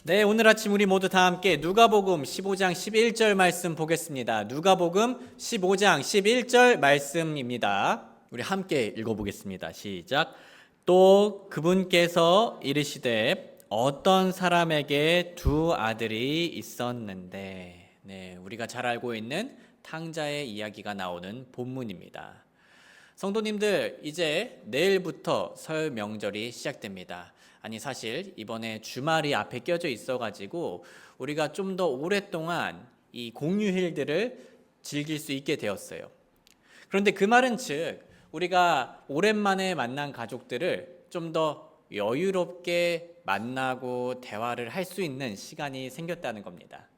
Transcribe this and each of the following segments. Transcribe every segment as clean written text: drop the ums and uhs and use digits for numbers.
네, 오늘 아침 우리 모두 다 함께 누가복음 15장 11절 말씀 보겠습니다. 누가복음 15장 11절 말씀입니다. 우리 함께 읽어보겠습니다. 시작. 또 그분께서 이르시되 어떤 사람에게 두 아들이 있었는데. 네, 우리가 잘 알고 있는 탕자의 이야기가 나오는 본문입니다. 성도님들, 이제 내일부터 설 명절이 시작됩니다. 아니, 사실 이번에 주말이 앞에 껴져 있어가지고 우리가 좀 더 오랫동안 이 공휴일들을 즐길 수 있게 되었어요. 그런데 그 말은 즉 우리가 오랜만에 만난 가족들을 좀 더 여유롭게 만나고 대화를 할 수 있는 시간이 생겼다는 겁니다.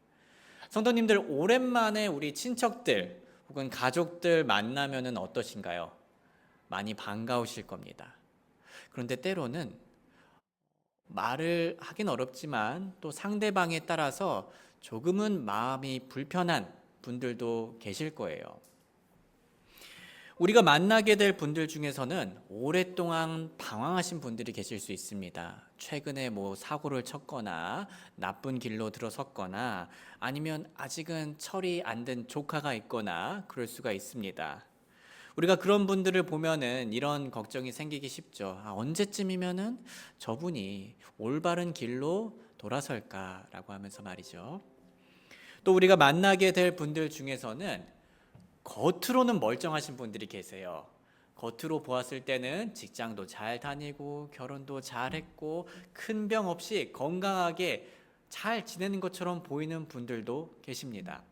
성도님들, 오랜만에 우리 친척들 혹은 가족들 만나면은 어떠신가요? 많이 반가우실 겁니다. 그런데 때로는 말을 하긴 어렵지만 또 상대방에 따라서 조금은 마음이 불편한 분들도 계실 거예요. 우리가 만나게 될 분들 중에서는 오랫동안 방황하신 분들이 계실 수 있습니다. 최근에 사고를 쳤거나 나쁜 길로 들어섰거나 아니면 아직은 철이 안 든 조카가 있거나 그럴 수가 있습니다. 우리가 그런 분들을 보면은 이런 걱정이 생기기 쉽죠. 언제쯤이면은 저분이 올바른 길로 돌아설까라고 하면서 말이죠. 또 우리가 만나게 될 분들 중에서는 겉으로는 멀쩡하신 분들이 계세요. 겉으로 보았을 때는 직장도 잘 다니고 결혼도 잘했고 큰 병 없이 건강하게 잘 지내는 것처럼 보이는 분들도 계십니다.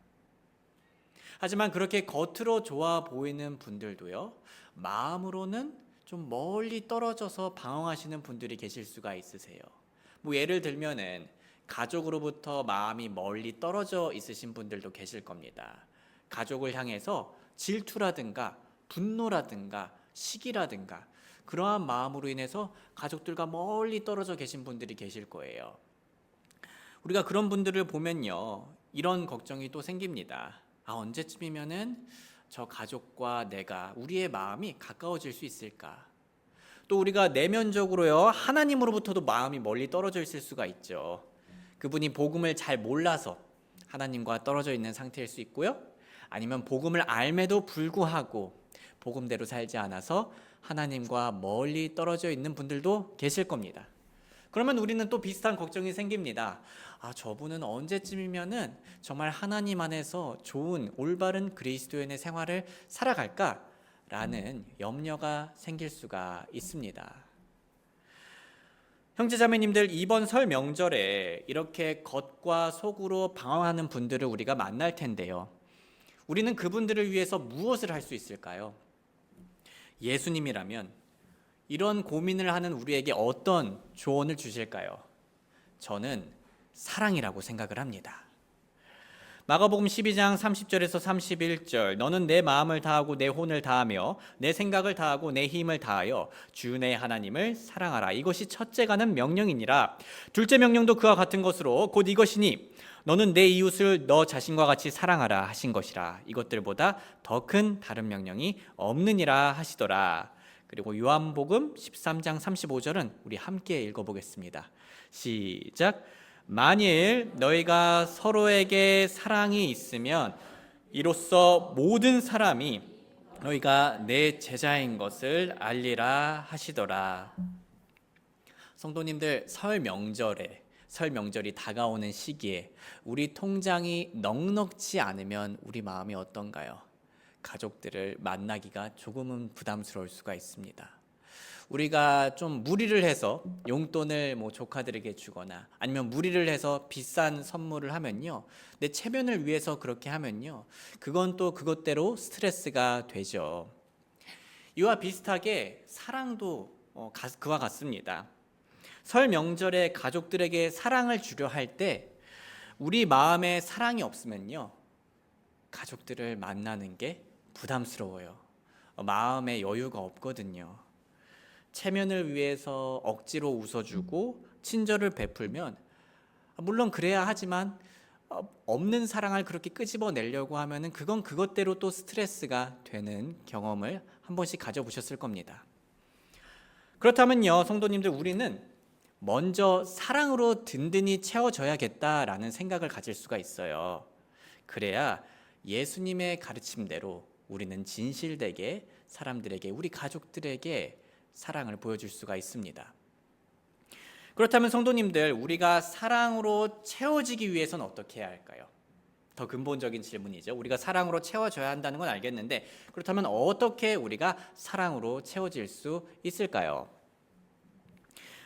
하지만 그렇게 겉으로 좋아 보이는 분들도요, 마음으로는 좀 멀리 떨어져서 방황하시는 분들이 계실 수가 있으세요. 예를 들면은 가족으로부터 마음이 멀리 떨어져 있으신 분들도 계실 겁니다. 가족을 향해서 질투라든가 분노라든가 시기라든가 그러한 마음으로 인해서 가족들과 멀리 떨어져 계신 분들이 계실 거예요. 우리가 그런 분들을 보면요, 이런 걱정이 또 생깁니다. 언제쯤이면은 저 가족과 우리의 마음이 가까워질 수 있을까? 또 우리가 내면적으로요, 하나님으로부터도 마음이 멀리 떨어져 있을 수가 있죠. 그분이 복음을 잘 몰라서 하나님과 떨어져 있는 상태일 수 있고요. 아니면 복음을 알매도 불구하고 복음대로 살지 않아서 하나님과 멀리 떨어져 있는 분들도 계실 겁니다. 그러면 우리는 또 비슷한 걱정이 생깁니다. 저분은 언제쯤이면은 정말 하나님 안에서 좋은 올바른 그리스도인의 생활을 살아갈까라는 염려가 생길 수가 있습니다. 형제자매님들, 이번 설 명절에 이렇게 겉과 속으로 방황하는 분들을 우리가 만날 텐데요. 우리는 그분들을 위해서 무엇을 할 수 있을까요? 예수님이라면 이런 고민을 하는 우리에게 어떤 조언을 주실까요? 저는 사랑이라고 생각을 합니다. 마가복음 12장 30절에서 31절, 너는 내 마음을 다하고 내 혼을 다하며 내 생각을 다하고 내 힘을 다하여 주 내 하나님을 사랑하라. 이것이 첫째가는 명령이니라. 둘째 명령도 그와 같은 것으로 곧 이것이니 너는 내 이웃을 너 자신과 같이 사랑하라 하신 것이라. 이것들보다 더 큰 다른 명령이 없느니라 하시더라. 그리고 요한복음 13장 35절은 우리 함께 읽어보겠습니다. 시작. 만일 너희가 서로에게 사랑이 있으면 이로써 모든 사람이 너희가 내 제자인 것을 알리라 하시더라. 성도님들, 설 명절이 다가오는 시기에 우리 통장이 넉넉지 않으면 우리 마음이 어떤가요? 가족들을 만나기가 조금은 부담스러울 수가 있습니다. 우리가 좀 무리를 해서 용돈을 조카들에게 주거나 아니면 무리를 해서 비싼 선물을 하면요, 내 체면을 위해서 그렇게 하면요, 그건 또 그것대로 스트레스가 되죠. 이와 비슷하게 사랑도 그와 같습니다. 설 명절에 가족들에게 사랑을 주려 할 때 우리 마음에 사랑이 없으면요, 가족들을 만나는 게 부담스러워요. 마음에 여유가 없거든요. 체면을 위해서 억지로 웃어주고 친절을 베풀면 물론 그래야 하지만 없는 사랑을 그렇게 끄집어내려고 하면은 그건 그것대로 또 스트레스가 되는 경험을 한 번씩 가져보셨을 겁니다. 그렇다면요, 성도님들, 우리는 먼저 사랑으로 든든히 채워줘야겠다라는 생각을 가질 수가 있어요. 그래야 예수님의 가르침대로 우리는 진실되게 사람들에게, 우리 가족들에게 사랑을 보여줄 수가 있습니다. 그렇다면 성도님들, 우리가 사랑으로 채워지기 위해서는 어떻게 해야 할까요? 더 근본적인 질문이죠. 우리가 사랑으로 채워져야 한다는 건 알겠는데, 그렇다면 어떻게 우리가 사랑으로 채워질 수 있을까요?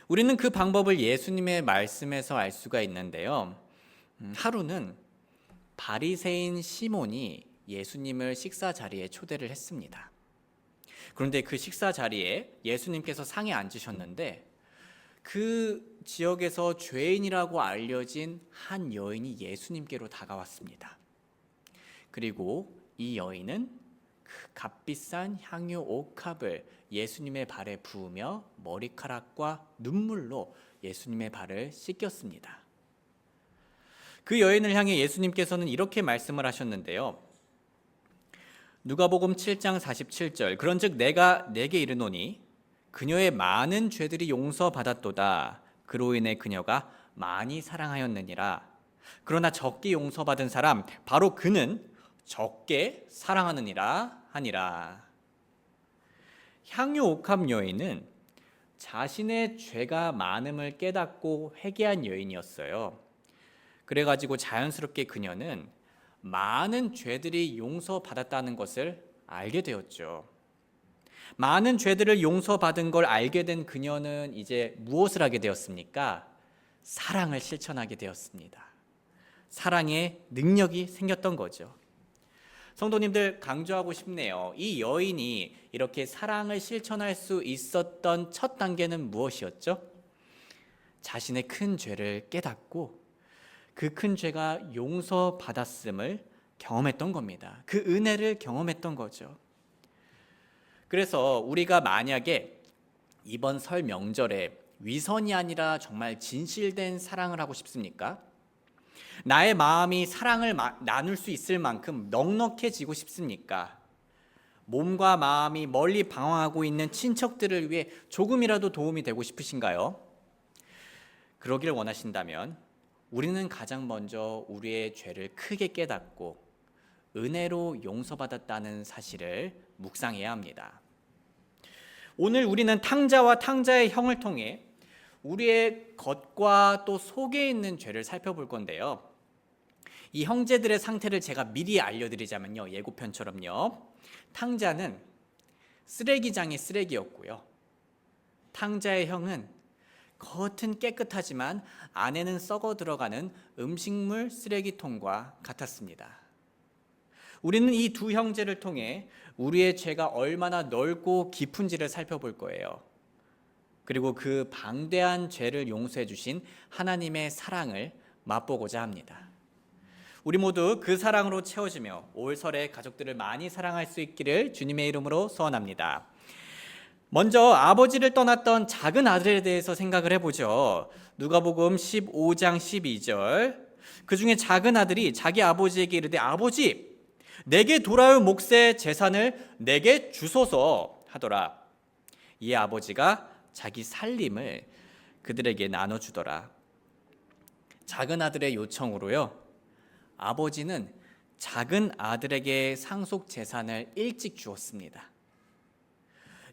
우리는 그 방법을 예수님의 말씀에서 알 수가 있는데요. 하루는 바리새인 시몬이 예수님을 식사 자리에 초대를 했습니다. 그런데 그 식사 자리에 예수님께서 상에 앉으셨는데 그 지역에서 죄인이라고 알려진 한 여인이 예수님께로 다가왔습니다. 그리고 이 여인은 그 값비싼 향유 5컵을 예수님의 발에 부으며 머리카락과 눈물로 예수님의 발을 씻겼습니다. 그 여인을 향해 예수님께서는 이렇게 말씀을 하셨는데요. 누가복음 7장 47절, 그런즉 내가 네게 이르노니 그녀의 많은 죄들이 용서받았도다. 그로 인해 그녀가 많이 사랑하였느니라. 그러나 적게 용서받은 사람, 바로 그는 적게 사랑하느니라 하니라. 향유 5컵 여인은 자신의 죄가 많음을 깨닫고 회개한 여인이었어요. 그래가지고 자연스럽게 그녀는 많은 죄들이 용서받았다는 것을 알게 되었죠. 많은 죄들을 용서받은 걸 알게 된 그녀는 이제 무엇을 하게 되었습니까? 사랑을 실천하게 되었습니다. 사랑의 능력이 생겼던 거죠. 성도님들, 강조하고 싶네요. 이 여인이 이렇게 사랑을 실천할 수 있었던 첫 단계는 무엇이었죠? 자신의 큰 죄를 깨닫고 그 큰 죄가 용서받았음을 경험했던 겁니다. 그 은혜를 경험했던 거죠. 그래서 우리가 만약에 이번 설 명절에 위선이 아니라 정말 진실된 사랑을 하고 싶습니까? 나의 마음이 사랑을 나눌 수 있을 만큼 넉넉해지고 싶습니까? 몸과 마음이 멀리 방황하고 있는 친척들을 위해 조금이라도 도움이 되고 싶으신가요? 그러길 원하신다면 우리는 가장 먼저 우리의 죄를 크게 깨닫고 은혜로 용서받았다는 사실을 묵상해야 합니다. 오늘 우리는 탕자와 탕자의 형을 통해 우리의 겉과 또 속에 있는 죄를 살펴볼 건데요. 이 형제들의 상태를 제가 미리 알려드리자면요. 예고편처럼요. 탕자는 쓰레기장의 쓰레기였고요. 탕자의 형은 겉은 깨끗하지만 안에는 썩어 들어가는 음식물 쓰레기통과 같았습니다. 우리는 이 두 형제를 통해 우리의 죄가 얼마나 넓고 깊은지를 살펴볼 거예요. 그리고 그 방대한 죄를 용서해 주신 하나님의 사랑을 맛보고자 합니다. 우리 모두 그 사랑으로 채워지며 올 설에 가족들을 많이 사랑할 수 있기를 주님의 이름으로 소원합니다. 먼저 아버지를 떠났던 작은 아들에 대해서 생각을 해보죠. 누가복음 15장 12절, 그 중에 작은 아들이 자기 아버지에게 이르되 아버지, 내게 돌아올 몫의 재산을 내게 주소서 하더라. 이에 아버지가 자기 살림을 그들에게 나눠주더라. 작은 아들의 요청으로요, 아버지는 작은 아들에게 상속 재산을 일찍 주었습니다.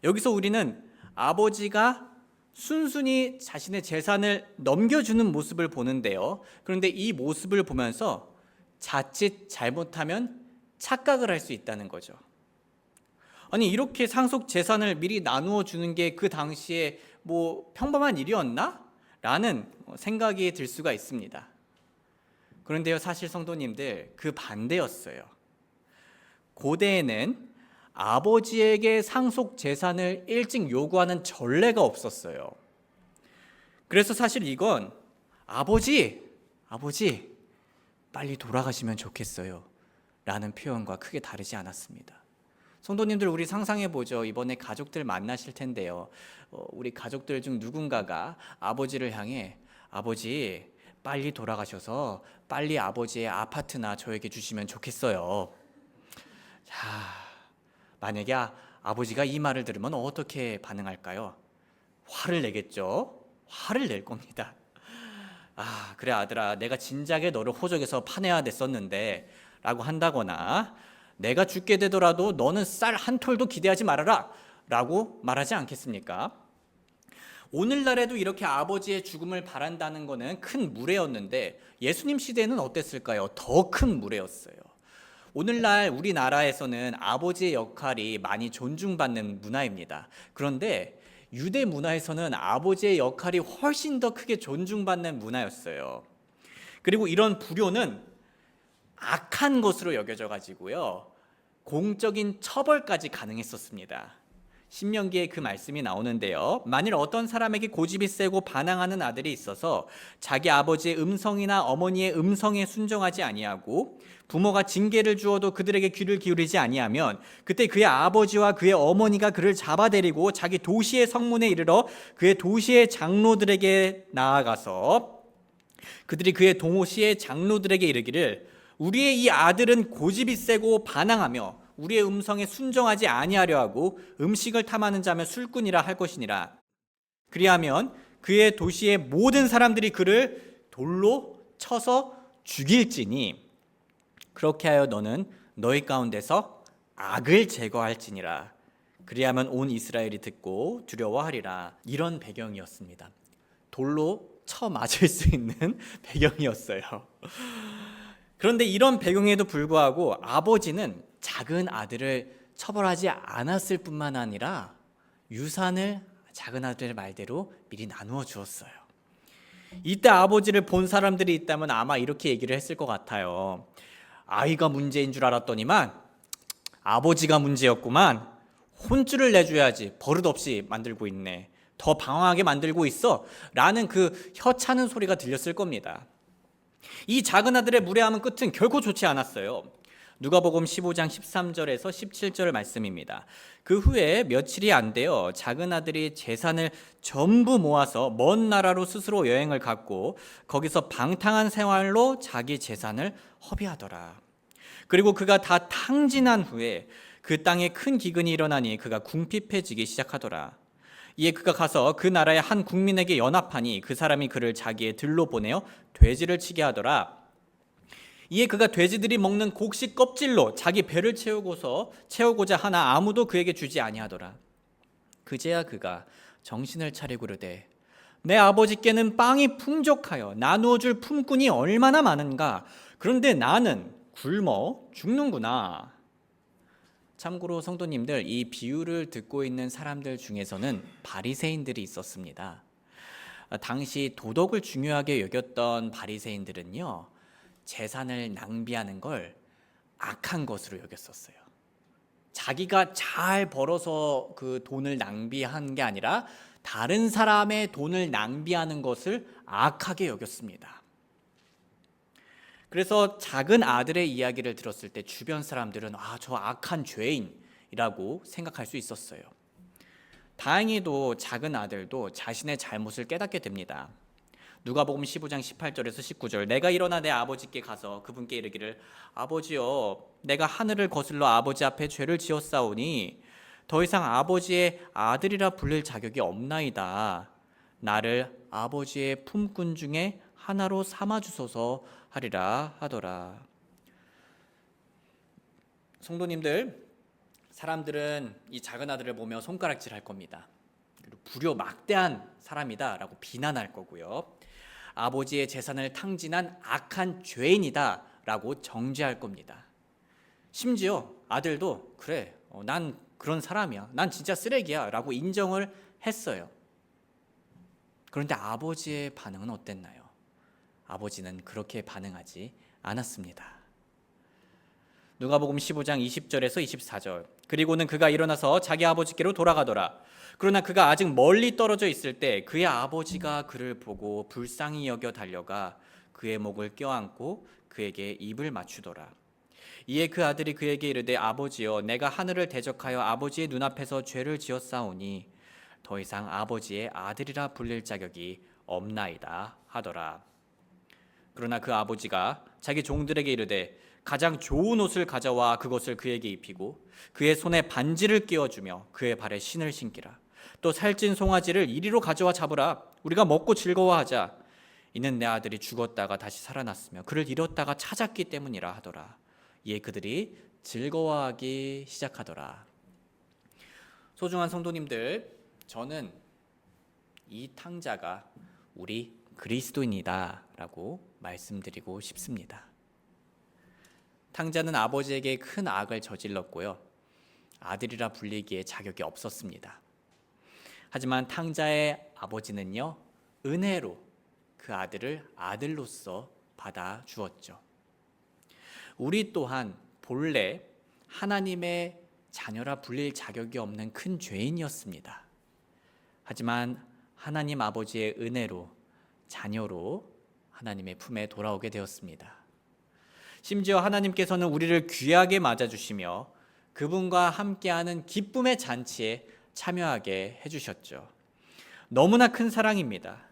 여기서 우리는 아버지가 순순히 자신의 재산을 넘겨주는 모습을 보는데요. 그런데 이 모습을 보면서 자칫 잘못하면 착각을 할 수 있다는 거죠. 아니, 이렇게 상속 재산을 미리 나누어 주는 게 그 당시에 뭐 평범한 일이었나? 라는 생각이 들 수가 있습니다. 그런데요, 사실 성도님들, 그 반대였어요. 고대에는 아버지에게 상속 재산을 일찍 요구하는 전례가 없었어요. 그래서 사실 이건 아버지 빨리 돌아가시면 좋겠어요 라는 표현과 크게 다르지 않았습니다. 성도님들, 우리 상상해 보죠. 이번에 가족들 만나실 텐데요. 우리 가족들 중 누군가가 아버지를 향해 아버지 빨리 돌아가셔서 빨리 아버지의 아파트나 저에게 주시면 좋겠어요. 자, 만약에 아버지가 이 말을 들으면 어떻게 반응할까요? 화를 내겠죠. 화를 낼 겁니다. 아, 그래 아들아, 내가 진작에 너를 호적에서 파내야 됐었는데 라고 한다거나, 내가 죽게 되더라도 너는 쌀 한 톨도 기대하지 말아라 라고 말하지 않겠습니까? 오늘날에도 이렇게 아버지의 죽음을 바란다는 것은 큰 무례였는데, 예수님 시대에는 어땠을까요? 더 큰 무례였어요. 오늘날 우리나라에서는 아버지의 역할이 많이 존중받는 문화입니다. 그런데 유대 문화에서는 아버지의 역할이 훨씬 더 크게 존중받는 문화였어요. 그리고 이런 불효는 악한 것으로 여겨져 가지고요, 공적인 처벌까지 가능했었습니다. 신명기에 그 말씀이 나오는데요, 만일 어떤 사람에게 고집이 세고 반항하는 아들이 있어서 자기 아버지의 음성이나 어머니의 음성에 순종하지 아니하고 부모가 징계를 주어도 그들에게 귀를 기울이지 아니하면, 그때 그의 아버지와 그의 어머니가 그를 잡아들이고 자기 도시의 성문에 이르러 그의 도시의 장로들에게 나아가서 그들이 그의 도시의 장로들에게 이르기를, 우리의 이 아들은 고집이 세고 반항하며 우리의 음성에 순종하지 아니하려 하고 음식을 탐하는 자며 술꾼이라 할 것이니라. 그리하면 그의 도시의 모든 사람들이 그를 돌로 쳐서 죽일지니, 그렇게 하여 너는 너희 가운데서 악을 제거할지니라. 그리하면 온 이스라엘이 듣고 두려워하리라. 이런 배경이었습니다. 돌로 쳐 맞을 수 있는 배경이었어요. 그런데 이런 배경에도 불구하고 아버지는 작은 아들을 처벌하지 않았을 뿐만 아니라 유산을 작은 아들의 말대로 미리 나누어 주었어요. 이때 아버지를 본 사람들이 있다면 아마 이렇게 얘기를 했을 것 같아요. 아이가 문제인 줄 알았더니만 아버지가 문제였구만. 혼쭐을 내줘야지 버릇없이 만들고 있네. 더 방황하게 만들고 있어. 라는 그 혀차는 소리가 들렸을 겁니다. 이 작은 아들의 무례함은 끝은 결코 좋지 않았어요. 누가복음 15장 13절에서 17절 말씀입니다. 그 후에 며칠이 안 되어 작은 아들이 재산을 전부 모아서 먼 나라로 스스로 여행을 갔고 거기서 방탕한 생활로 자기 재산을 허비하더라. 그리고 그가 다 탕진한 후에 그 땅에 큰 기근이 일어나니 그가 궁핍해지기 시작하더라. 이에 그가 가서 그 나라의 한 국민에게 연합하니 그 사람이 그를 자기의 들로 보내어 돼지를 치게 하더라. 이에 그가 돼지들이 먹는 곡식 껍질로 자기 배를 채우고자 하나 아무도 그에게 주지 아니하더라. 그제야 그가 정신을 차리고 그러되, 내 아버지께는 빵이 풍족하여 나누어 줄 품꾼이 얼마나 많은가. 그런데 나는 굶어 죽는구나. 참고로 성도님들, 이 비유를 듣고 있는 사람들 중에서는 바리새인들이 있었습니다. 당시 도덕을 중요하게 여겼던 바리새인들은요, 재산을 낭비하는 걸 악한 것으로 여겼었어요. 자기가 잘 벌어서 그 돈을 낭비한 게 아니라 다른 사람의 돈을 낭비하는 것을 악하게 여겼습니다. 그래서 작은 아들의 이야기를 들었을 때 주변 사람들은 저 악한 죄인이라고 생각할 수 있었어요. 다행히도 작은 아들도 자신의 잘못을 깨닫게 됩니다. 누가복음 15장 18절에서 19절, 내가 일어나 내 아버지께 가서 그분께 이르기를, 아버지여, 내가 하늘을 거슬러 아버지 앞에 죄를 지었사오니 더 이상 아버지의 아들이라 불릴 자격이 없나이다. 나를 아버지의 품꾼 중에 하나로 삼아 주소서 하리라 하더라. 성도님들, 사람들은 이 작은 아들을 보며 손가락질할 겁니다. 그리고 불효 막대한 사람이다 라고 비난할 거고요. 아버지의 재산을 탕진한 악한 죄인이다 라고 정죄할 겁니다. 심지어 아들도 그래, 난 그런 사람이야, 난 진짜 쓰레기야 라고 인정을 했어요. 그런데 아버지의 반응은 어땠나요? 아버지는 그렇게 반응하지 않았습니다. 누가복음 15장 20절에서 24절, 그리고는 그가 일어나서 자기 아버지께로 돌아가더라. 그러나 그가 아직 멀리 떨어져 있을 때 그의 아버지가 그를 보고 불쌍히 여겨 달려가 그의 목을 껴안고 그에게 입을 맞추더라. 이에 그 아들이 그에게 이르되, 아버지여, 내가 하늘을 대적하여 아버지의 눈앞에서 죄를 지었사오니 더 이상 아버지의 아들이라 불릴 자격이 없나이다 하더라. 그러나 그 아버지가 자기 종들에게 이르되, 가장 좋은 옷을 가져와 그것을 그에게 입히고 그의 손에 반지를 끼워주며 그의 발에 신을 신기라. 또 살찐 송아지를 이리로 가져와 잡으라. 우리가 먹고 즐거워하자. 이는 내 아들이 죽었다가 다시 살아났으며 그를 잃었다가 찾았기 때문이라 하더라. 이에 그들이 즐거워하기 시작하더라. 소중한 성도님들, 저는 이 탕자가 우리 그리스도인이다 라고 말씀드리고 싶습니다. 탕자는 아버지에게 큰 악을 저질렀고요, 아들이라 불리기에 자격이 없었습니다. 하지만 탕자의 아버지는요, 은혜로 그 아들을 아들로서 받아 주었죠. 우리 또한 본래 하나님의 자녀라 불릴 자격이 없는 큰 죄인이었습니다. 하지만 하나님 아버지의 은혜로 자녀로 하나님의 품에 돌아오게 되었습니다. 심지어 하나님께서는 우리를 귀하게 맞아주시며 그분과 함께하는 기쁨의 잔치에 참여하게 해주셨죠. 너무나 큰 사랑입니다.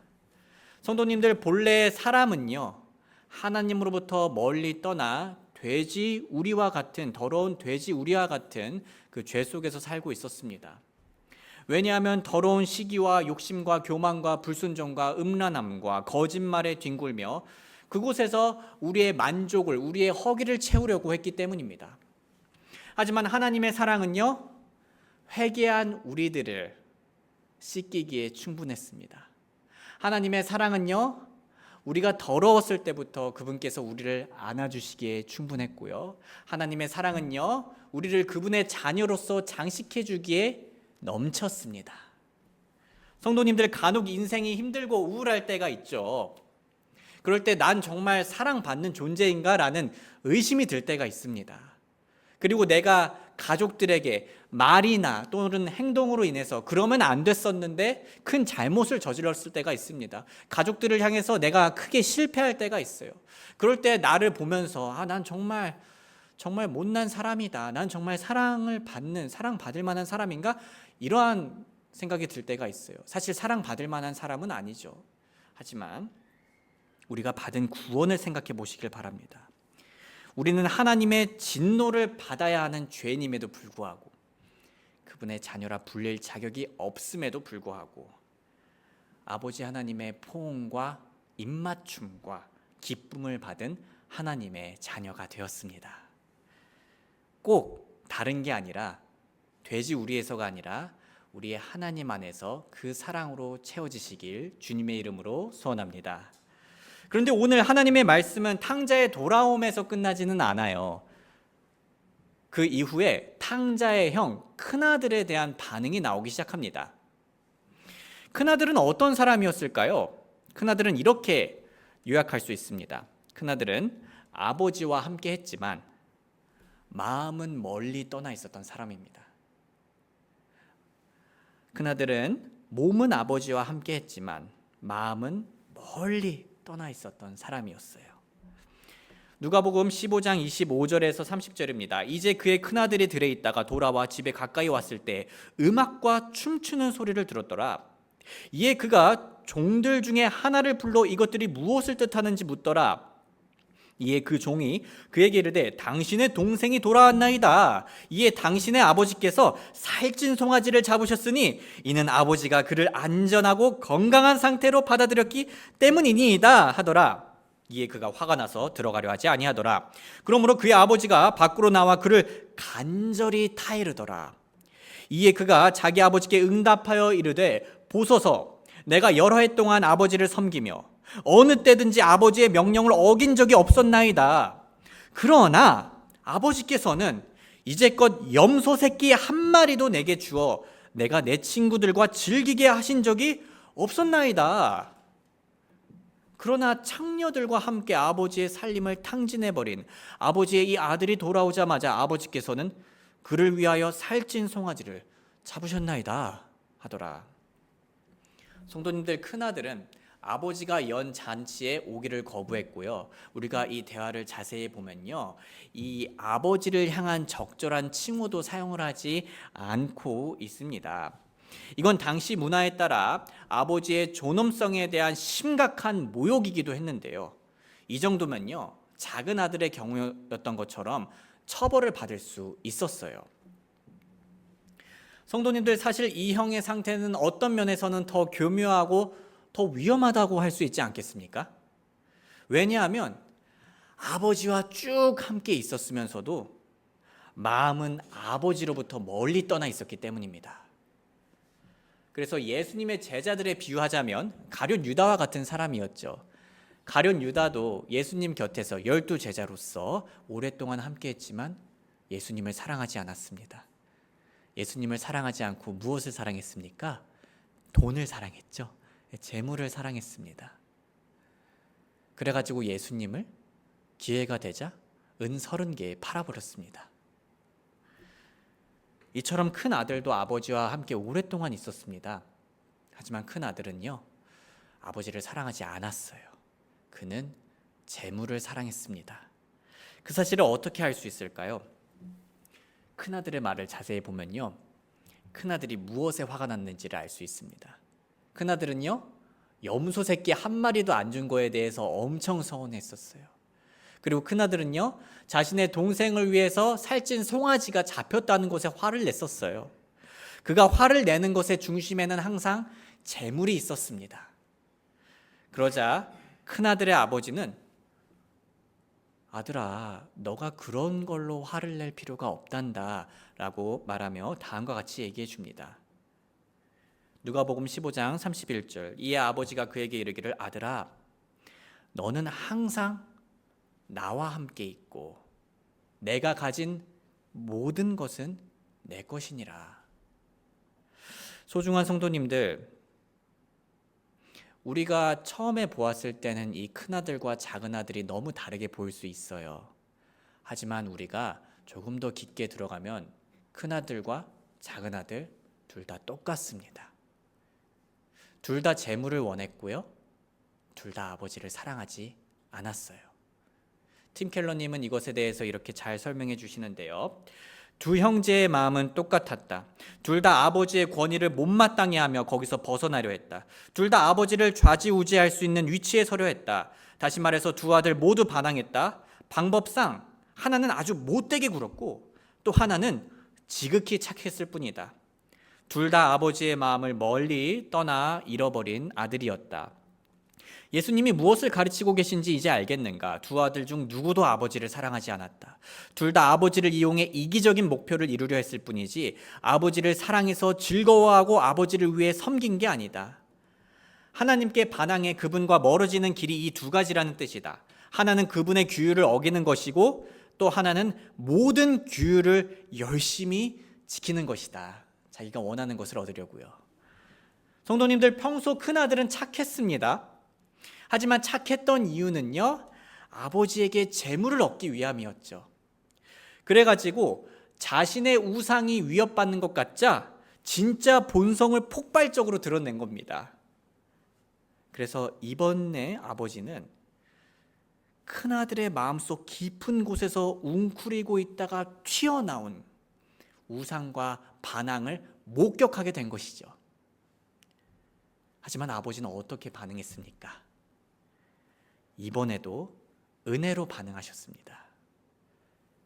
성도님들, 본래 사람은요, 하나님으로부터 멀리 떠나 돼지 우리와 같은, 더러운 돼지 우리와 같은 그 죄 속에서 살고 있었습니다. 왜냐하면 더러운 시기와 욕심과 교만과 불순종과 음란함과 거짓말에 뒹굴며 그곳에서 우리의 만족을, 우리의 허기를 채우려고 했기 때문입니다. 하지만 하나님의 사랑은요, 회개한 우리들을 씻기기에 충분했습니다. 하나님의 사랑은요, 우리가 더러웠을 때부터 그분께서 우리를 안아주시기에 충분했고요, 하나님의 사랑은요, 우리를 그분의 자녀로서 장식해 주기에 넘쳤습니다. 성도님들, 간혹 인생이 힘들고 우울할 때가 있죠. 그럴 때 난 정말 사랑받는 존재인가? 라는 의심이 들 때가 있습니다. 그리고 내가 가족들에게 말이나 또는 행동으로 인해서 그러면 안 됐었는데 큰 잘못을 저질렀을 때가 있습니다. 가족들을 향해서 내가 크게 실패할 때가 있어요. 그럴 때 나를 보면서 난 정말 못난 사람이다. 난 정말 사랑받을 만한 사람인가? 이러한 생각이 들 때가 있어요. 사실 사랑받을 만한 사람은 아니죠. 하지만 우리가 받은 구원을 생각해 보시길 바랍니다. 우리는 하나님의 진노를 받아야 하는 죄인임에도 불구하고, 그분의 자녀라 불릴 자격이 없음에도 불구하고 아버지 하나님의 포옹과 입맞춤과 기쁨을 받은 하나님의 자녀가 되었습니다. 꼭 다른 게 아니라, 돼지 우리에서가 아니라 우리의 하나님 안에서 그 사랑으로 채워지시길 주님의 이름으로 소원합니다. 그런데 오늘 하나님의 말씀은 탕자의 돌아옴에서 끝나지는 않아요. 그 이후에 탕자의 형 큰아들에 대한 반응이 나오기 시작합니다. 큰아들은 어떤 사람이었을까요? 큰아들은 이렇게 요약할 수 있습니다. 큰아들은 아버지와 함께 했지만 마음은 멀리 떠나 있었던 사람입니다. 큰아들은 몸은 아버지와 함께 했지만 마음은 멀리 떠나 있었던 사람이었어요. 누가복음 15장 25절에서 30절입니다. 이제 그의 큰아들이 들에 있다가 돌아와 집에 가까이 왔을 때 음악과 춤추는 소리를 들었더라. 이에 그가 종들 중에 하나를 불러 이것들이 무엇을 뜻하는지 묻더라. 이에 그 종이 그에게 이르되 당신의 동생이 돌아왔나이다. 이에 당신의 아버지께서 살찐 송아지를 잡으셨으니 이는 아버지가 그를 안전하고 건강한 상태로 받아들였기 때문이니이다 하더라. 이에 그가 화가 나서 들어가려 하지 아니하더라. 그러므로 그의 아버지가 밖으로 나와 그를 간절히 타이르더라. 이에 그가 자기 아버지께 응답하여 이르되 보소서, 내가 여러 해 동안 아버지를 섬기며 어느 때든지 아버지의 명령을 어긴 적이 없었나이다. 그러나 아버지께서는 이제껏 염소 새끼 한 마리도 내게 주어 내가 내 친구들과 즐기게 하신 적이 없었나이다. 그러나 창녀들과 함께 아버지의 살림을 탕진해버린 아버지의 이 아들이 돌아오자마자 아버지께서는 그를 위하여 살찐 송아지를 잡으셨나이다 하더라. 성도님들, 큰아들은 아버지가 연 잔치에 오기를 거부했고요. 우리가 이 대화를 자세히 보면요, 이 아버지를 향한 적절한 칭호도 사용을 하지 않고 있습니다. 이건 당시 문화에 따라 아버지의 존엄성에 대한 심각한 모욕이기도 했는데요. 이 정도면요, 작은 아들의 경우였던 것처럼 처벌을 받을 수 있었어요. 성도님들, 사실 이 형의 상태는 어떤 면에서는 더 교묘하고 더 위험하다고 할 수 있지 않겠습니까? 왜냐하면 아버지와 쭉 함께 있었으면서도 마음은 아버지로부터 멀리 떠나 있었기 때문입니다. 그래서 예수님의 제자들에 비유하자면 가룟 유다와 같은 사람이었죠. 가룟 유다도 예수님 곁에서 12 제자로서 오랫동안 함께했지만 예수님을 사랑하지 않았습니다. 예수님을 사랑하지 않고 무엇을 사랑했습니까? 돈을 사랑했죠. 재물을 사랑했습니다. 그래가지고 예수님을 기회가 되자 은 30개에 팔아버렸습니다. 이처럼 큰 아들도 아버지와 함께 오랫동안 있었습니다. 하지만 큰 아들은요, 아버지를 사랑하지 않았어요. 그는 재물을 사랑했습니다. 그 사실을 어떻게 알 수 있을까요? 큰 아들의 말을 자세히 보면요, 큰 아들이 무엇에 화가 났는지를 알 수 있습니다. 큰 아들은요, 염소 새끼 한 마리도 안 준 거에 대해서 엄청 서운했었어요. 그리고 큰 아들은요, 자신의 동생을 위해서 살찐 송아지가 잡혔다는 것에 화를 냈었어요. 그가 화를 내는 것의 중심에는 항상 재물이 있었습니다. 그러자 큰 아들의 아버지는, 아들아, 너가 그런 걸로 화를 낼 필요가 없단다 라고 말하며 다음과 같이 얘기해 줍니다. 누가복음 15장 31절, 이에 아버지가 그에게 이르기를, 아들아, 너는 항상 나와 함께 있고 내가 가진 모든 것은 내 것이니라. 소중한 성도님들, 우리가 처음에 보았을 때는 이 큰아들과 작은아들이 너무 다르게 보일 수 있어요. 하지만 우리가 조금 더 깊게 들어가면 큰아들과 작은아들 둘 다 똑같습니다. 둘 다 재물을 원했고요, 둘 다 아버지를 사랑하지 않았어요. 팀 켈러님은 이것에 대해서 이렇게 잘 설명해 주시는데요, 두 형제의 마음은 똑같았다. 둘 다 아버지의 권위를 못마땅해 하며 거기서 벗어나려 했다. 둘 다 아버지를 좌지우지할 수 있는 위치에 서려 했다. 다시 말해서 두 아들 모두 반항했다. 방법상 하나는 아주 못되게 굴었고 또 하나는 지극히 착했을 뿐이다. 둘 다 아버지의 마음을 멀리 떠나 잃어버린 아들이었다. 예수님이 무엇을 가르치고 계신지 이제 알겠는가? 두 아들 중 누구도 아버지를 사랑하지 않았다. 둘 다 아버지를 이용해 이기적인 목표를 이루려 했을 뿐이지 아버지를 사랑해서 즐거워하고 아버지를 위해 섬긴 게 아니다. 하나님께 반항해 그분과 멀어지는 길이 이 두 가지라는 뜻이다. 하나는 그분의 규율을 어기는 것이고 또 하나는 모든 규율을 열심히 지키는 것이다. 자기가 원하는 것을 얻으려고요. 성도님들, 평소 큰아들은 착했습니다. 하지만 착했던 이유는요, 아버지에게 재물을 얻기 위함이었죠. 그래가지고 자신의 우상이 위협받는 것 같자 진짜 본성을 폭발적으로 드러낸 겁니다. 그래서 이번에 아버지는 큰아들의 마음속 깊은 곳에서 웅크리고 있다가 튀어나온 우상과 반항을 목격하게 된 것이죠. 하지만 아버지는 어떻게 반응했습니까? 이번에도 은혜로 반응하셨습니다.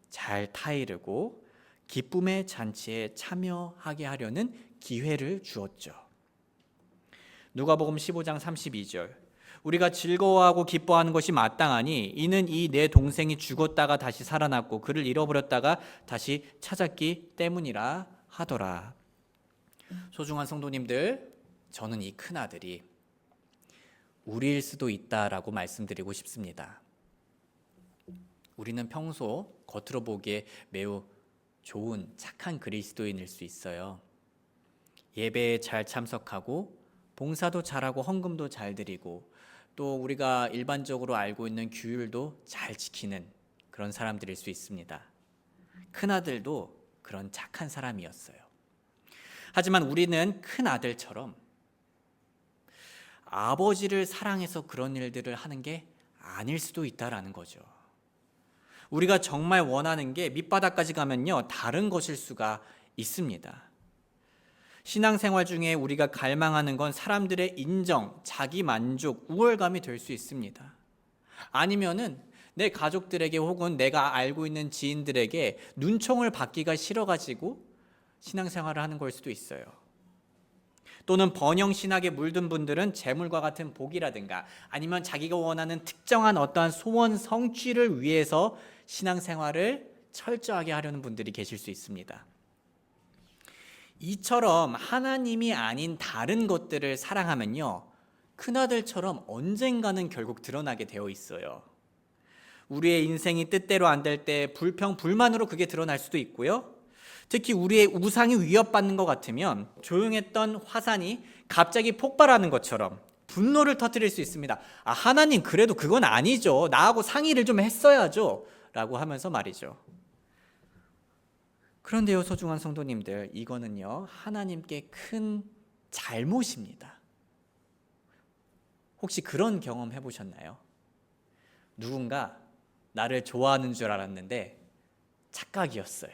잘 타이르고 기쁨의 잔치에 참여하게 하려는 기회를 주었죠. 누가복음 15장 32절, 우리가 즐거워하고 기뻐하는 것이 마땅하니 이는 이 내 동생이 죽었다가 다시 살아났고 그를 잃어버렸다가 다시 찾았기 때문이라 하더라. 소중한 성도님들, 저는 이 큰아들이 우리일 수도 있다라고 말씀드리고 싶습니다. 우리는 평소 겉으로 보기에 매우 좋은 착한 그리스도인일 수 있어요. 예배에 잘 참석하고 봉사도 잘하고 헌금도 잘 드리고 또 우리가 일반적으로 알고 있는 규율도 잘 지키는 그런 사람들일 수 있습니다. 큰아들도 그런 착한 사람이었어요. 하지만 우리는 큰아들처럼 아버지를 사랑해서 그런 일들을 하는 게 아닐 수도 있다라는 거죠. 우리가 정말 원하는 게 밑바닥까지 가면요, 다른 것일 수가 있습니다. 신앙생활 중에 우리가 갈망하는 건 사람들의 인정, 자기 만족, 우월감이 될 수 있습니다. 아니면은 내 가족들에게 혹은 내가 알고 있는 지인들에게 눈총을 받기가 싫어가지고 신앙생활을 하는 걸 수도 있어요. 또는 번영 신학에 물든 분들은 재물과 같은 복이라든가 아니면 자기가 원하는 특정한 어떠한 소원 성취를 위해서 신앙생활을 철저하게 하려는 분들이 계실 수 있습니다. 이처럼 하나님이 아닌 다른 것들을 사랑하면요, 큰아들처럼 언젠가는 결국 드러나게 되어 있어요. 우리의 인생이 뜻대로 안 될 때 불평, 불만으로 그게 드러날 수도 있고요. 특히 우리의 우상이 위협받는 것 같으면 조용했던 화산이 갑자기 폭발하는 것처럼 분노를 터뜨릴 수 있습니다. 하나님 그래도 그건 아니죠. 나하고 상의를 좀 했어야죠. 라고 하면서 말이죠. 그런데요, 소중한 성도님들, 이거는요, 하나님께 큰 잘못입니다. 혹시 그런 경험 해보셨나요? 누군가 나를 좋아하는 줄 알았는데 착각이었어요.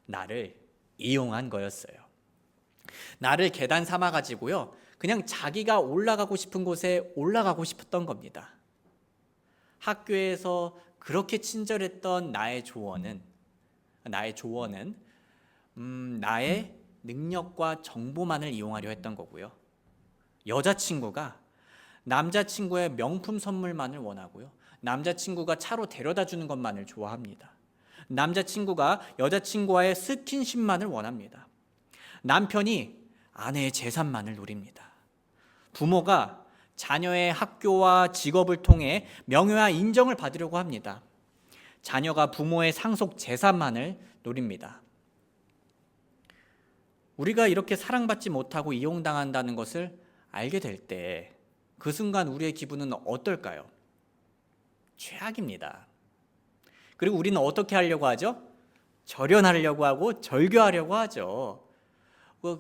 나를 이용한 거였어요. 나를 계단 삼아 가지고요, 그냥 자기가 올라가고 싶은 곳에 올라가고 싶었던 겁니다. 학교에서 그렇게 친절했던 나의 조언은 나의 능력과 정보만을 이용하려 했던 거고요. 여자친구가 남자친구의 명품 선물만을 원하고요. 남자친구가 차로 데려다 주는 것만을 좋아합니다. 남자친구가 여자친구와의 스킨십만을 원합니다. 남편이 아내의 재산만을 노립니다. 부모가 자녀의 학교와 직업을 통해 명예와 인정을 받으려고 합니다. 자녀가 부모의 상속 재산만을 노립니다. 우리가 이렇게 사랑받지 못하고 이용당한다는 것을 알게 될 때 그 순간 우리의 기분은 어떨까요? 최악입니다. 그리고 우리는 어떻게 하려고 하죠? 절연하려고 하고 절교하려고 하죠.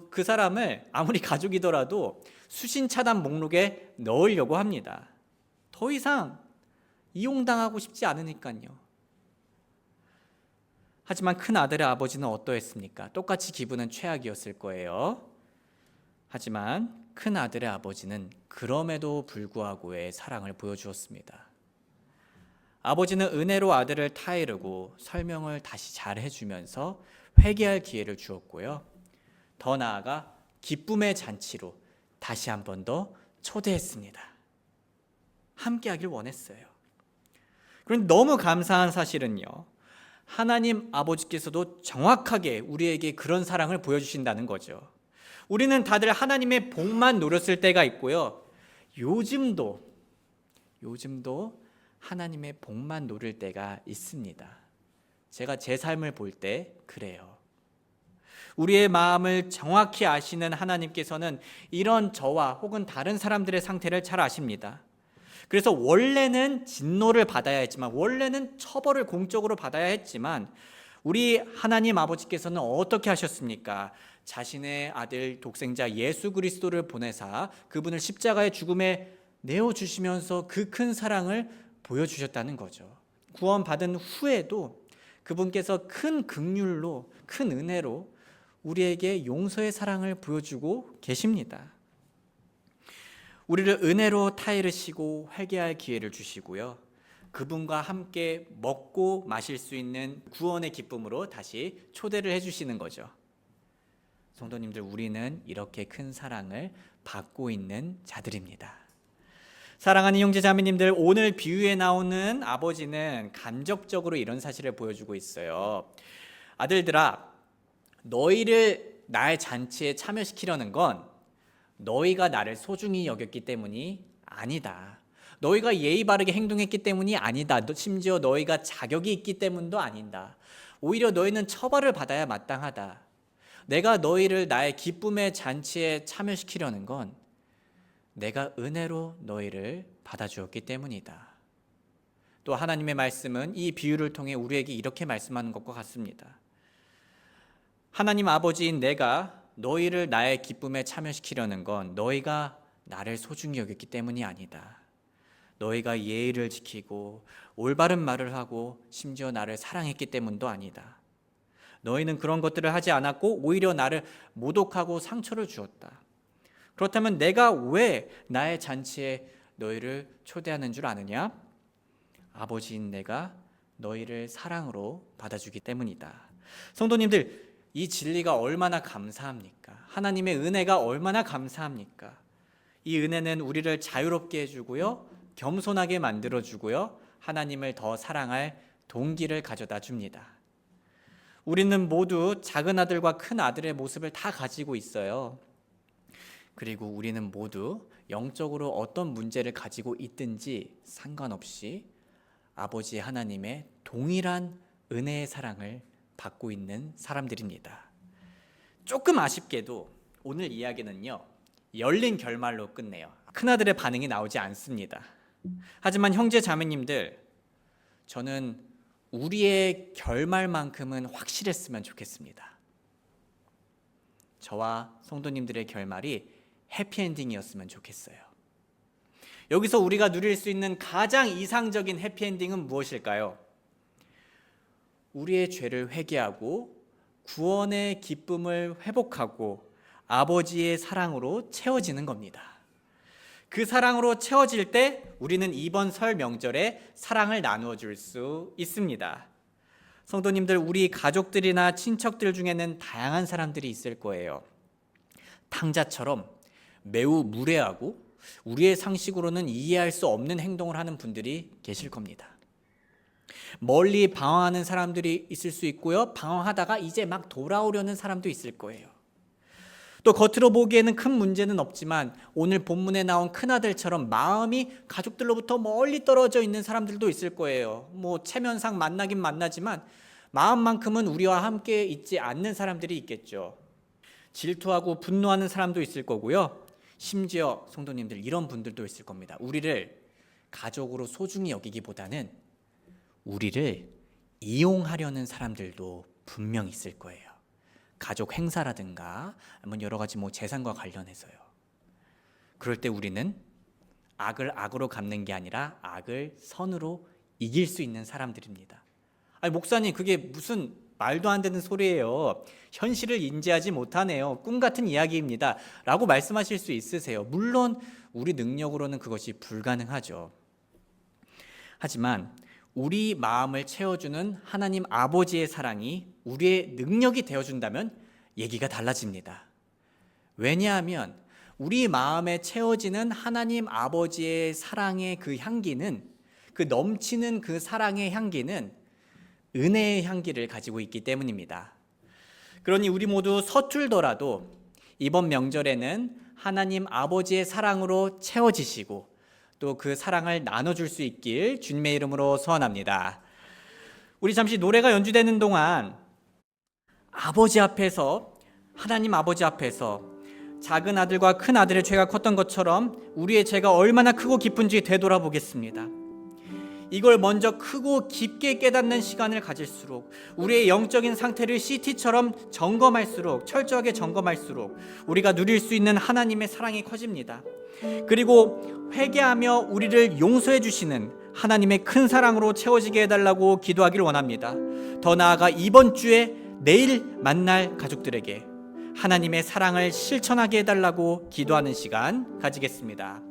그 사람을 아무리 가족이더라도 수신 차단 목록에 넣으려고 합니다. 더 이상 이용당하고 싶지 않으니까요. 하지만 큰 아들의 아버지는 어떠했습니까? 똑같이 기분은 최악이었을 거예요. 하지만 큰 아들의 아버지는 그럼에도 불구하고의 사랑을 보여주었습니다. 아버지는 은혜로 아들을 타이르고 설명을 다시 잘 해주면서 회개할 기회를 주었고요. 더 나아가 기쁨의 잔치로 다시 한 번 더 초대했습니다. 함께하길 원했어요. 그런데 너무 감사한 사실은요, 하나님 아버지께서도 정확하게 우리에게 그런 사랑을 보여주신다는 거죠. 우리는 다들 하나님의 복만 노렸을 때가 있고요. 요즘도 하나님의 복만 노릴 때가 있습니다. 제가 제 삶을 볼 때 그래요. 우리의 마음을 정확히 아시는 하나님께서는 이런 저와 혹은 다른 사람들의 상태를 잘 아십니다. 그래서 원래는 진노를 받아야 했지만, 원래는 처벌을 공적으로 받아야 했지만, 우리 하나님 아버지께서는 어떻게 하셨습니까? 자신의 아들 독생자 예수 그리스도를 보내사 그분을 십자가의 죽음에 내어주시면서 그 큰 사랑을 보여주셨다는 거죠. 구원받은 후에도 그분께서 큰 긍휼로, 큰 은혜로 우리에게 용서의 사랑을 보여주고 계십니다. 우리를 은혜로 타이르시고 회개할 기회를 주시고요. 그분과 함께 먹고 마실 수 있는 구원의 기쁨으로 다시 초대를 해주시는 거죠. 성도님들, 우리는 이렇게 큰 사랑을 받고 있는 자들입니다. 사랑하는 형제자매님들, 오늘 비유에 나오는 아버지는 간접적으로 이런 사실을 보여주고 있어요. 아들들아, 너희를 나의 잔치에 참여시키려는 건 너희가 나를 소중히 여겼기 때문이 아니다. 너희가 예의 바르게 행동했기 때문이 아니다. 심지어 너희가 자격이 있기 때문도 아니다. 오히려 너희는 처벌을 받아야 마땅하다. 내가 너희를 나의 기쁨의 잔치에 참여시키려는 건 내가 은혜로 너희를 받아주었기 때문이다. 또 하나님의 말씀은 이 비유를 통해 우리에게 이렇게 말씀하는 것과 같습니다. 하나님 아버지인 내가 너희를 나의 기쁨에 참여시키려는 건 너희가 나를 소중히 여겼기 때문이 아니다. 너희가 예의를 지키고 올바른 말을 하고 심지어 나를 사랑했기 때문도 아니다. 너희는 그런 것들을 하지 않았고 오히려 나를 모독하고 상처를 주었다. 그렇다면 내가 왜 나의 잔치에 너희를 초대하는 줄 아느냐? 아버지인 내가 너희를 사랑으로 받아주기 때문이다. 성도님들, 이 진리가 얼마나 감사합니까? 하나님의 은혜가 얼마나 감사합니까? 이 은혜는 우리를 자유롭게 해주고요, 겸손하게 만들어주고요, 하나님을 더 사랑할 동기를 가져다 줍니다. 우리는 모두 작은 아들과 큰 아들의 모습을 다 가지고 있어요. 그리고 우리는 모두 영적으로 어떤 문제를 가지고 있든지 상관없이 아버지 하나님의 동일한 은혜의 사랑을 받고 있는 사람들입니다. 조금 아쉽게도 오늘 이야기는요, 열린 결말로 끝내요. 큰아들의 반응이 나오지 않습니다. 하지만 형제 자매님들, 저는 우리의 결말만큼은 확실했으면 좋겠습니다. 저와 성도님들의 결말이 해피엔딩이었으면 좋겠어요. 여기서 우리가 누릴 수 있는 가장 이상적인 해피엔딩은 무엇일까요? 우리의 죄를 회개하고 구원의 기쁨을 회복하고 아버지의 사랑으로 채워지는 겁니다. 그 사랑으로 채워질 때 우리는 이번 설 명절에 사랑을 나누어 줄 수 있습니다. 성도님들, 우리 가족들이나 친척들 중에는 다양한 사람들이 있을 거예요. 탕자처럼 매우 무례하고 우리의 상식으로는 이해할 수 없는 행동을 하는 분들이 계실 겁니다. 멀리 방황하는 사람들이 있을 수 있고요, 방황하다가 이제 막 돌아오려는 사람도 있을 거예요. 또 겉으로 보기에는 큰 문제는 없지만 오늘 본문에 나온 큰아들처럼 마음이 가족들로부터 멀리 떨어져 있는 사람들도 있을 거예요. 체면상 만나긴 만나지만 마음만큼은 우리와 함께 있지 않는 사람들이 있겠죠. 질투하고 분노하는 사람도 있을 거고요, 심지어 성도님들, 이런 분들도 있을 겁니다. 우리를 가족으로 소중히 여기기보다는 우리를 이용하려는 사람들도 분명 있을 거예요. 가족 행사라든가 아니면 여러 가지 재산과 관련해서요. 그럴 때 우리는 악을 악으로 갚는 게 아니라 악을 선으로 이길 수 있는 사람들입니다. 아니, 목사님, 그게 무슨 말도 안 되는 소리예요. 현실을 인지하지 못하네요. 꿈 같은 이야기입니다. 라고 말씀하실 수 있으세요. 물론 우리 능력으로는 그것이 불가능하죠. 하지만 우리 마음을 채워주는 하나님 아버지의 사랑이 우리의 능력이 되어준다면 얘기가 달라집니다. 왜냐하면 우리 마음에 채워지는 하나님 아버지의 사랑의 그 향기는, 그 넘치는 그 사랑의 향기는 은혜의 향기를 가지고 있기 때문입니다. 그러니 우리 모두 서툴더라도 이번 명절에는 하나님 아버지의 사랑으로 채워지시고 또 그 사랑을 나눠줄 수 있길 주님의 이름으로 소원합니다. 우리 잠시 노래가 연주되는 동안 아버지 앞에서, 하나님 아버지 앞에서 작은 아들과 큰 아들의 죄가 컸던 것처럼 우리의 죄가 얼마나 크고 깊은지 되돌아보겠습니다. 이걸 먼저 크고 깊게 깨닫는 시간을 가질수록, 우리의 영적인 상태를 CT처럼 점검할수록, 철저하게 점검할수록 우리가 누릴 수 있는 하나님의 사랑이 커집니다. 그리고 회개하며 우리를 용서해 주시는 하나님의 큰 사랑으로 채워지게 해달라고 기도하기를 원합니다. 더 나아가 이번 주에 내일 만날 가족들에게 하나님의 사랑을 실천하게 해달라고 기도하는 시간 가지겠습니다.